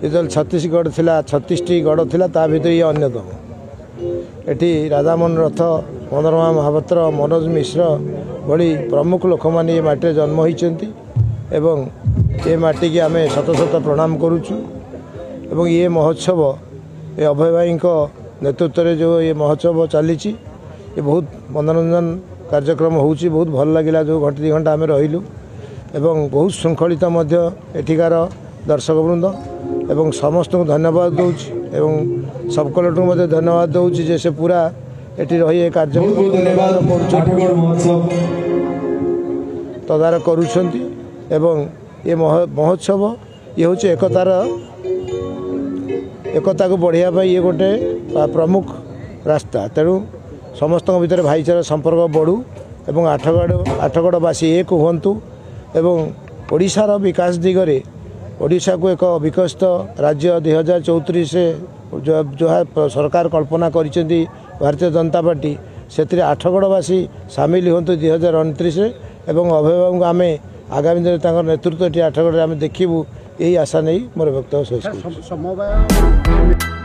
ଯେତେବେଳେ ଛତିଶଗଡ଼ ଥିଲା 36ଟି ଗଡ଼ ଥିଲା ତା ଭିତରେ ଇଏ ଅନ୍ୟତମ। ଏଠି ରାଧାମୋହନ ରଥ, ମନୋରମା ମହାପାତ୍ର, ମନୋଜ ମିଶ୍ର ଭଳି ପ୍ରମୁଖ ଲୋକମାନେ ଏ ମାଟିରେ ଜନ୍ମ ହୋଇଛନ୍ତି ଏବଂ ଏ ମାଟିକି ଆମେ ଶତ ଶତ ପ୍ରଣାମ କରୁଛୁ। ଏବଂ ଏ ମହୋତ୍ସବ ଏ ଅଭୟ ଭାଇଙ୍କ ନେତୃତ୍ୱରେ ଯେଉଁ ଏ ମହୋତ୍ସବ ଚାଲିଛି ଏ ବହୁତ ମନୋରଞ୍ଜନ କାର୍ଯ୍ୟକ୍ରମ ହେଉଛି। ବହୁତ ଭଲ ଲାଗିଲା ଯେଉଁ ଘଣ୍ଟେ 2 ଘଣ୍ଟା ଆମେ ରହିଲୁ ଏବଂ ବହୁତ ଶୃଙ୍ଖଳିତ ମଧ୍ୟ ଏଠିକାର ଦର୍ଶକବୃନ୍ଦ ଏବଂ ସମସ୍ତଙ୍କୁ ଧନ୍ୟବାଦ ଦେଉଛି ଏବଂ ସବ୍ କଲେକ୍ଟରଙ୍କୁ ମଧ୍ୟ ଧନ୍ୟବାଦ ଦେଉଛି ଯେ ସେ ପୁରା ଏଠି ରହି ଏ କାର୍ଯ୍ୟକ୍ରମ ତଦାରଖ କରୁଛନ୍ତି ଏବଂ ଏ ମହୋତ୍ସବ ଇଏ ହେଉଛି ଏକତାକୁ ବଢ଼ାଇବା ପାଇଁ ଇଏ ଗୋଟେ ପ୍ରମୁଖ ରାସ୍ତା। ତେଣୁ ସମସ୍ତଙ୍କ ଭିତରେ ଭାଇଚାରା ସମ୍ପର୍କ ବଢ଼ୁ ଏବଂ ଆଠଗଡ଼ବାସୀ ଏକ ହୁଅନ୍ତୁ ଏବଂ ଓଡ଼ିଶାର ବିକାଶ ଦିଗରେ ଓଡ଼ିଶାକୁ ଏକ ବିକଶିତ ରାଜ୍ୟ 2034 ଯାହା ସରକାର କଳ୍ପନା କରିଛନ୍ତି ଭାରତୀୟ ଜନତା ପାର୍ଟି ସେଥିରେ ଆଠଗଡ଼ବାସୀ ସାମିଲ ହୁଅନ୍ତୁ 2029 ଏବଂ ଅଭୟ ବାବୁଙ୍କୁ ଆମେ ଆଗାମୀ ଦିନରେ ତାଙ୍କର ନେତୃତ୍ୱ ଏଠି ଆଠଗଡ଼ରେ ଆମେ ଦେଖିବୁ ଏହି ଆଶା ନେଇ ମୋର ବକ୍ତବ୍ୟ ଶେଷ କରୁଛି।